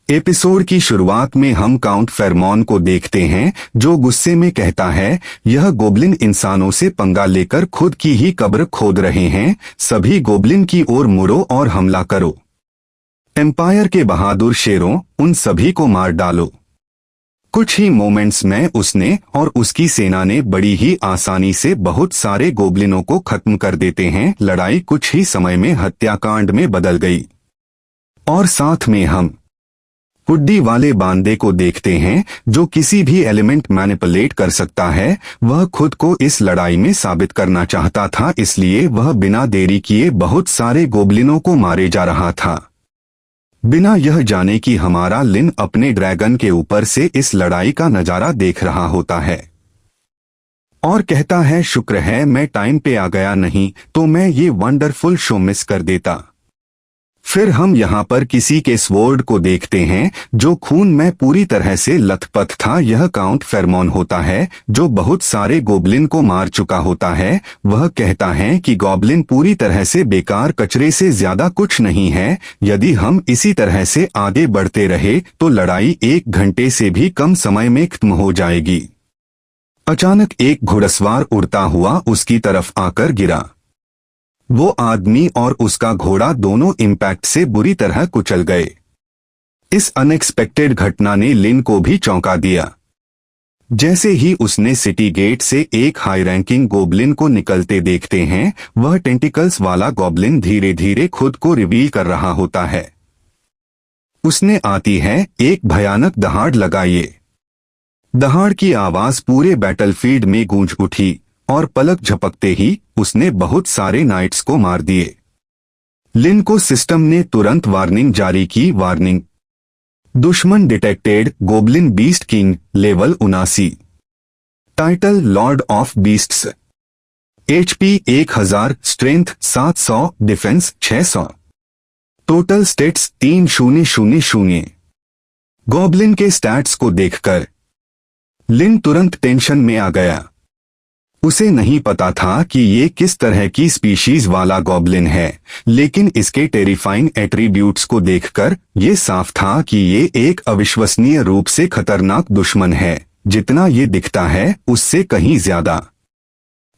Episode की शुरुआत में हम काउंट फेरमॉन को देखते हैं जो गुस्से में कहता है, यह गोब्लिन इंसानों से पंगा लेकर खुद की ही कब्र खोद रहे हैं, सभी गोब्लिन की ओर मुड़ो और हमला करो। एम्पायर के बहादुर शेरों, उन सभी को मार डालो। कुछ ही मोमेंट्स में उसने और उसकी सेना ने बड़ी ही आसानी से बहुत सारे गोब्लिनों को खत्म कर देते हैं। लड़ाई कुछ ही समय में हत्याकांड में बदल गई और साथ में हम हुड्डी वाले बांदे को देखते हैं जो किसी भी एलिमेंट मैनिपुलेट कर सकता है। वह खुद को इस लड़ाई में साबित करना चाहता था, इसलिए वह बिना देरी किए बहुत सारे गोब्लिनों को मारे जा रहा था, बिना यह जाने कि हमारा लिन अपने ड्रैगन के ऊपर से इस लड़ाई का नजारा देख रहा होता है और कहता है, शुक्र है मैं टाइम पे आ गया, नहीं तो मैं ये वंडरफुल शो मिस कर देता। फिर हम यहाँ पर किसी के स्वॉर्ड को देखते हैं जो खून में पूरी तरह से लथपथ था। यह काउंट फेरमॉन होता है जो बहुत सारे गोब्लिन को मार चुका होता है। वह कहता है कि गोब्लिन पूरी तरह से बेकार कचरे से ज्यादा कुछ नहीं है। यदि हम इसी तरह से आगे बढ़ते रहे तो लड़ाई 1 घंटे से भी कम समय में खत्म हो जाएगी। अचानक एक घुड़सवार उड़ता हुआ उसकी तरफ आकर गिरा। वो आदमी और उसका घोड़ा दोनों इम्पैक्ट से बुरी तरह कुचल गए। इस अनएक्सपेक्टेड घटना ने लिन को भी चौंका दिया। जैसे ही उसने सिटी गेट से एक हाई रैंकिंग गोब्लिन को निकलते देखते हैं, वह टेंटिकल्स वाला गोब्लिन धीरे धीरे खुद को रिवील कर रहा होता है। उसने आती है एक भयानक दहाड़ लगाइए। दहाड़ की आवाज पूरे बैटलफील्ड में गूंज उठी और पलक झपकते ही उसने बहुत सारे नाइट्स को मार दिए। लिन को सिस्टम ने तुरंत वार्निंग जारी की, वार्निंग, दुश्मन detected, goblin beast king, level 79, title Lord of beasts, HP 1000, strength 700, defence 600, total states 3000। Goblin के स्टैट्स को देखकर लिन तुरंत टेंशन में आ गया। उसे नहीं पता था कि ये किस तरह की स्पीशीज वाला गॉब्लिन है, लेकिन इसके टेरिफाइंग एट्रीब्यूट्स को देखकर ये साफ था कि ये एक अविश्वसनीय रूप से खतरनाक दुश्मन है। जितना ये दिखता है उससे कहीं ज्यादा।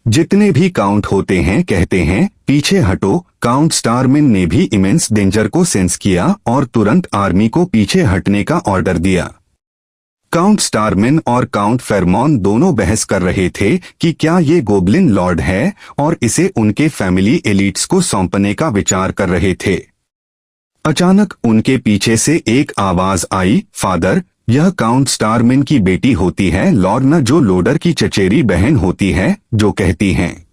जितने भी काउंट होते हैं कहते हैं पीछे हटो। काउंट स्टारमिन ने भी इमेंस डेंजर को सेंस किया और तुरंत आर्मी को पीछे हटने का ऑर्डर दिया। काउंट स्टारमिन और काउंट फेरमॉन दोनों बहस कर रहे थे कि क्या ये गोब्लिन लॉर्ड है और इसे उनके फैमिली एलिट्स को सौंपने का विचार कर रहे थे। अचानक उनके पीछे से एक आवाज आई, फादर। यह काउंट स्टारमिन की बेटी होती है, लॉर्ना, जो लोडर की चचेरी बहन होती है, जो कहती हैं,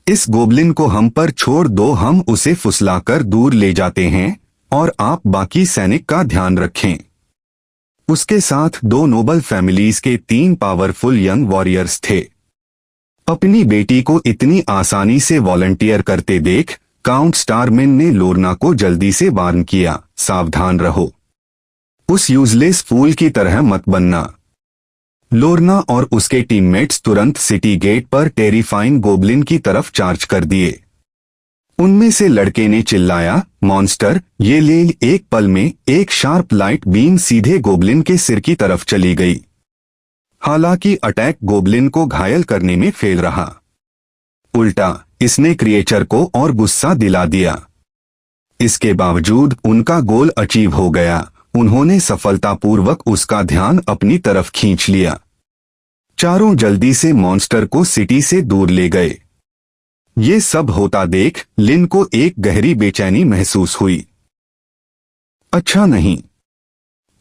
इस गोब्लिन को हम पर छोड़ दो, हम उसे फुसलाकर दूर ले जाते हैं और आप बाकी सैनिक का ध्यान रखें। उसके साथ 2 नोबल फैमिलीज के 3 पावरफुल यंग वॉरियर्स थे। अपनी बेटी को इतनी आसानी से वॉलंटियर करते देख काउंट स्टारमिन ने लोर्ना को जल्दी से वार्न किया, सावधान रहो, उस यूजलेस फूल की तरह मत बनना। लोर्ना और उसके टीममेट्स तुरंत सिटी गेट पर टेरिफाइंग गोब्लिन की तरफ चार्ज कर दिए। उनमें से लड़के ने चिल्लाया, मॉन्स्टर, ये ले। एक पल में एक शार्प लाइट बीम सीधे गोब्लिन के सिर की तरफ चली गई। हालांकि अटैक गोब्लिन को घायल करने में फेल रहा, उल्टा इसने क्रिएचर को और गुस्सा दिला दिया। इसके बावजूद उनका गोल अचीव हो गया। उन्होंने सफलतापूर्वक उसका ध्यान अपनी तरफ खींच लिया। चारों जल्दी से मॉन्स्टर को सिटी से दूर ले गए। ये सब होता देख लिन को एक गहरी बेचैनी महसूस हुई। अच्छा नहीं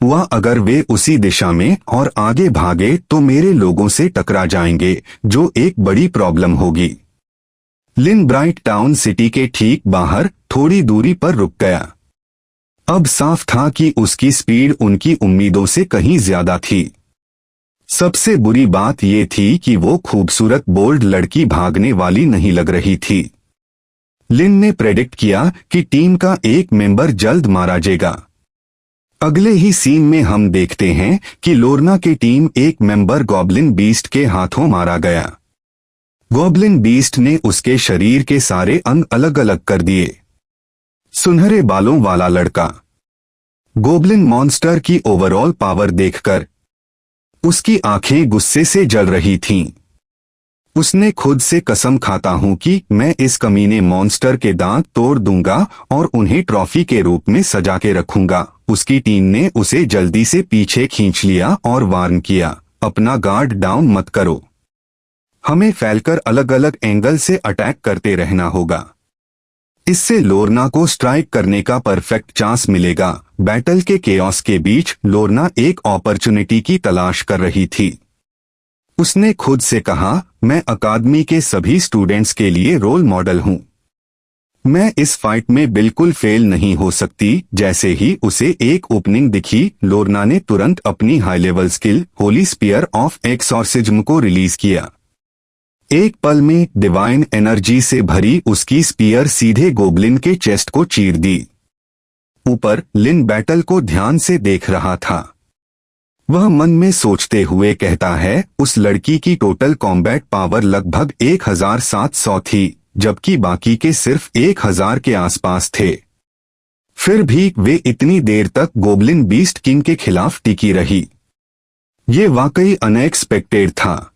हुआ अगर वे उसी दिशा में और आगे भागे तो मेरे लोगों से टकरा जाएंगे, जो एक बड़ी प्रॉब्लम होगी। लिन ब्राइट टाउन सिटी के ठीक बाहर थोड़ी दूरी पर रुक गया। अब साफ था कि उसकी स्पीड उनकी उम्मीदों से कहीं ज्यादा थी। सबसे बुरी बात यह थी कि वो खूबसूरत बोल्ड लड़की भागने वाली नहीं लग रही थी। लिन ने प्रेडिक्ट किया कि टीम का एक मेंबर जल्द मारा जाएगा। अगले ही सीन में हम देखते हैं कि लोर्ना की टीम एक मेंबर गॉब्लिन बीस्ट के हाथों मारा गया। गॉब्लिन बीस्ट ने उसके शरीर के सारे अंग अलग अलग कर दिए। सुनहरे बालों वाला लड़का गोब्लिन मॉन्स्टर की ओवरऑल पावर देखकर उसकी आंखें गुस्से से जल रही थीं। उसने खुद से कसम खाता हूं कि मैं इस कमीने मॉन्स्टर के दांत तोड़ दूंगा और उन्हें ट्रॉफी के रूप में सजा के रखूंगा। उसकी टीम ने उसे जल्दी से पीछे खींच लिया और वार्न किया, अपना गार्ड डाउन मत करो, हमें फैलकर अलग अलग एंगल से अटैक करते रहना होगा। इससे लोरना को स्ट्राइक करने का परफेक्ट चांस मिलेगा। बैटल के केओस के बीच लोरना एक अपॉर्चुनिटी की तलाश कर रही थी। उसने खुद से कहा, मैं अकादमी के सभी स्टूडेंट्स के लिए रोल मॉडल हूं, मैं इस फाइट में बिल्कुल फेल नहीं हो सकती। जैसे ही उसे एक ओपनिंग दिखी, लोरना ने तुरंत अपनी high level skill holy spear of exorcism को रिलीज किया। एक पल में डिवाइन एनर्जी से भरी उसकी स्पीयर सीधे गोब्लिन के चेस्ट को चीर दी। ऊपर लिन बैटल को ध्यान से देख रहा था। वह मन में सोचते हुए कहता है, उस लड़की की टोटल कॉम्बैट पावर लगभग 1700 थी, जबकि बाकी के सिर्फ 1000 के आसपास थे। फिर भी वे इतनी देर तक गोब्लिन बीस्ट किंग के खिलाफ टिकी रही। ये वाकई अनएक्सपेक्टेड था।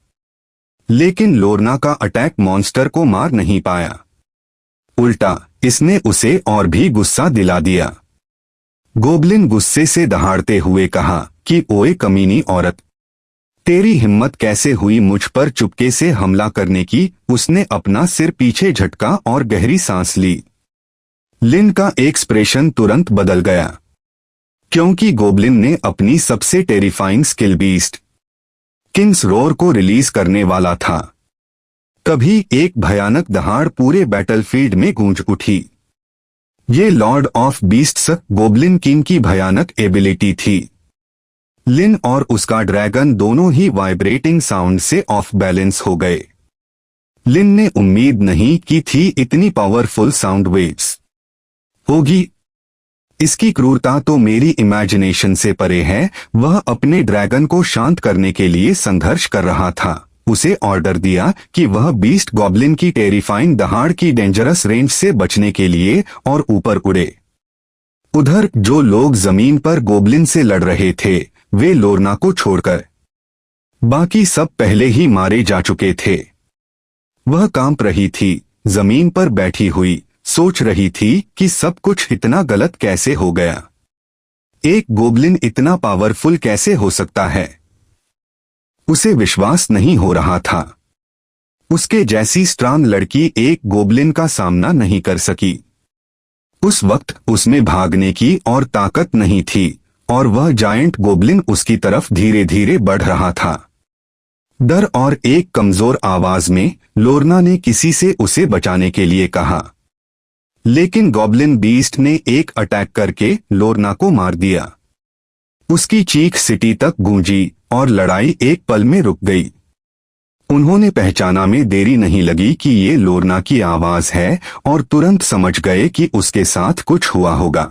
लेकिन लोरना का अटैक मॉन्स्टर को मार नहीं पाया, उल्टा इसने उसे और भी गुस्सा दिला दिया। गोब्लिन गुस्से से दहाड़ते हुए कहा कि ओए कमीनी औरत, तेरी हिम्मत कैसे हुई मुझ पर चुपके से हमला करने की। उसने अपना सिर पीछे झटका और गहरी सांस ली। लिन का एक्सप्रेशन तुरंत बदल गया, क्योंकि गोब्लिन ने अपनी सबसे terrifying skill beast Kings roar को रिलीज करने वाला था। तभी एक भयानक दहाड़ पूरे बैटलफील्ड में गूंज उठी। ये Lord of beasts goblin king की भयानक एबिलिटी थी। लिन और उसका ड्रैगन दोनों ही वाइब्रेटिंग साउंड से ऑफ बैलेंस हो गए। लिन ने उम्मीद नहीं की थी इतनी पावरफुल साउंड वेव्स होगी। इसकी क्रूरता तो मेरी इमेजिनेशन से परे है। वह अपने ड्रैगन को शांत करने के लिए संघर्ष कर रहा था। उसे ऑर्डर दिया कि वह बीस्ट गॉब्लिन की टेरिफाइंग दहाड़ की डेंजरस रेंज से बचने के लिए और ऊपर उड़े। उधर जो लोग जमीन पर गोब्लिन से लड़ रहे थे, वे लोरना को छोड़कर बाकी सब पहले ही मारे जा चुके थे। वह कांप रही थी, जमीन पर बैठी हुई, सोच रही थी कि सब कुछ इतना गलत कैसे हो गया। एक गोब्लिन इतना पावरफुल कैसे हो सकता है? उसे विश्वास नहीं हो रहा था। उसके जैसी स्ट्रांग लड़की एक गोब्लिन का सामना नहीं कर सकी। उस वक्त उसमें भागने की और ताकत नहीं थी और वह जायंट गोब्लिन उसकी तरफ धीरे धीरे बढ़ रहा था। डर और एक कमजोर आवाज में लोरना ने किसी से उसे बचाने के लिए कहा, लेकिन गॉब्लिन बीस्ट ने एक अटैक करके लोरना को मार दिया। उसकी चीख सिटी तक गूंजी और लड़ाई एक पल में रुक गई। उन्होंने पहचाना में देरी नहीं लगी कि ये लोरना की आवाज है और तुरंत समझ गए कि उसके साथ कुछ हुआ होगा।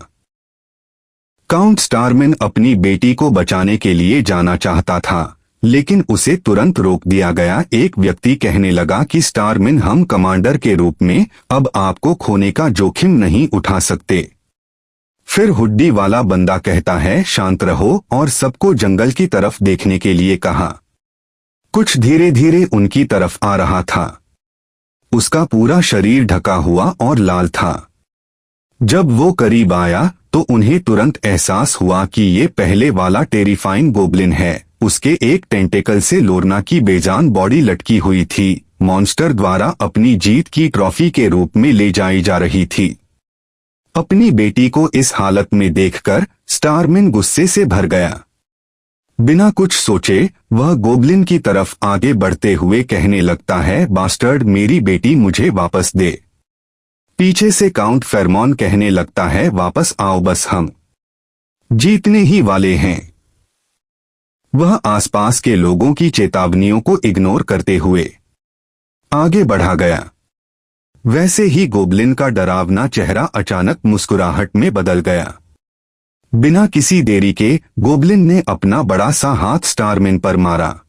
काउंट स्टारमिन अपनी बेटी को बचाने के लिए जाना चाहता था, लेकिन उसे तुरंत रोक दिया गया। एक व्यक्ति कहने लगा कि स्टारमिन, हम कमांडर के रूप में अब आपको खोने का जोखिम नहीं उठा सकते। फिर हुड्डी वाला बंदा कहता है, शांत रहो, और सबको जंगल की तरफ देखने के लिए कहा। कुछ धीरे धीरे उनकी तरफ आ रहा था। उसका पूरा शरीर ढका हुआ और लाल था। जब वो करीब आया तो उन्हें तुरंत एहसास हुआ कि ये पहले वाला टेरिफाइंग गोब्लिन है। उसके एक टेंटेकल से लोरना की बेजान बॉडी लटकी हुई थी। मॉन्स्टर द्वारा अपनी जीत की ट्रॉफी के रूप में ले जाई जा रही थी। अपनी बेटी को इस हालत में देखकर स्टारमिन गुस्से से भर गया। बिना कुछ सोचे वह गोब्लिन की तरफ आगे बढ़ते हुए कहने लगता है, बास्टर्ड, मेरी बेटी मुझे वापस दे। पीछे से काउंट फेरमॉन कहने लगता है, वापस आओ, बस हम जीतने ही वाले हैं। वह आसपास के लोगों की चेतावनियों को इग्नोर करते हुए आगे बढ़ा गया। वैसे ही गोब्लिन का डरावना चेहरा अचानक मुस्कुराहट में बदल गया। बिना किसी देरी के गोब्लिन ने अपना बड़ा सा हाथ स्टारमिन पर मारा।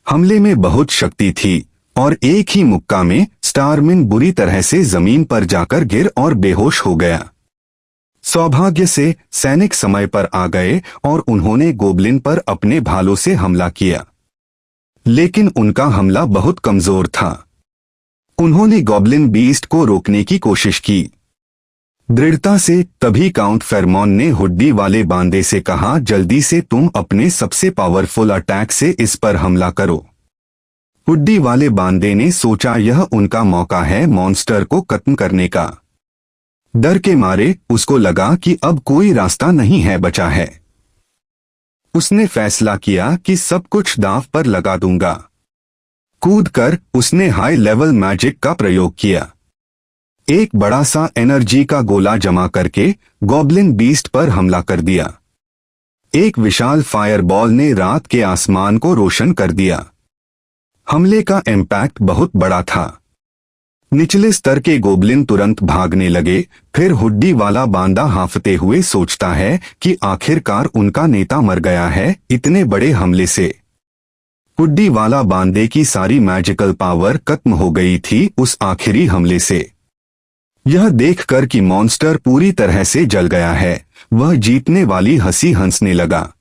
हमले में बहुत शक्ति थी और एक ही मुक्का में स्टारमिन बुरी तरह से जमीन पर जाकर गिर और बेहोश हो गया। सौभाग्य से सैनिक समय पर आ गए और उन्होंने गोबलिन पर अपने भालों से हमला किया, लेकिन उनका हमला बहुत कमजोर था। उन्होंने गॉब्लिन बीस्ट को रोकने की कोशिश की दृढ़ता से। तभी काउंट फेरमॉन ने हुड्डी वाले बांदे से कहा, जल्दी से तुम अपने सबसे पावरफुल अटैक से इस पर हमला करो। हुड्डी वाले बांदे ने सोचा यह उनका मौका है मॉन्स्टर को खत्म करने का। डर के मारे उसको लगा कि अब कोई रास्ता नहीं है बचा है। उसने फैसला किया कि सब कुछ दांव पर लगा दूंगा। कूदकर उसने हाई लेवल मैजिक का प्रयोग किया। एक बड़ा सा एनर्जी का गोला जमा करके गॉब्लिन बीस्ट पर हमला कर दिया। एक विशाल फायरबॉल ने रात के आसमान को रोशन कर दिया। हमले का इम्पैक्ट बहुत बड़ा था। निचले स्तर के गोबलिन तुरंत भागने लगे। फिर हुड्डी वाला बांदा हांफते हुए सोचता है कि आखिरकार उनका नेता मर गया है इतने बड़े हमले से। हुड्डी वाला बांदे की सारी मैजिकल पावर खत्म हो गई थी उस आखिरी हमले से। यह देखकर कि मॉन्स्टर पूरी तरह से जल गया है, वह जीतने वाली हंसी हंसने लगा।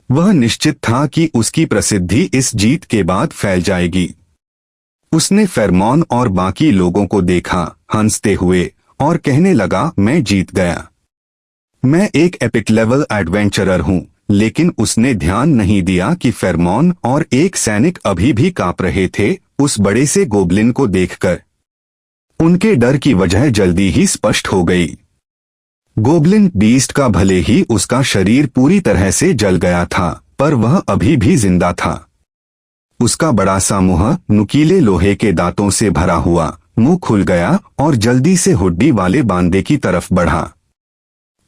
वह निश्चित था कि उसकी प्रसिद्धि इस जीत के बाद फैल जाएगी। उसने फेरमॉन और बाकी लोगों को देखा हंसते हुए और कहने लगा, मैं जीत गया। मैं एक एपिक लेवल एडवेंचरर हूं। लेकिन उसने ध्यान नहीं दिया कि फेरमॉन और एक सैनिक अभी भी कांप रहे थे उस बड़े से गोबलिन को देखकर। उनके डर की वजह जल्दी ही स्पष्ट हो गई। गोबलिन बीस्ट का भले ही उसका शरीर पूरी तरह से जल गया था, पर वह अभी भी जिंदा था। उसका बड़ा सा मुंह नुकीले लोहे के दांतों से भरा हुआ मुंह खुल गया और जल्दी से हुड्डी वाले बांदे की तरफ बढ़ा।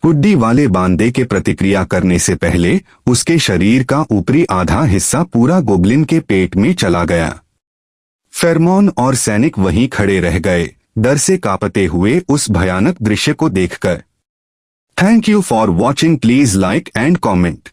हुड्डी वाले बांदे के प्रतिक्रिया करने से पहले उसके शरीर का ऊपरी आधा हिस्सा पूरा गोबलिन के पेट में चला गया। फेरमॉन और सैनिक वहीं खड़े रह गए, डर से कांपते हुए उस भयानक दृश्य को देखकर। Thank you for watching. Please like and comment.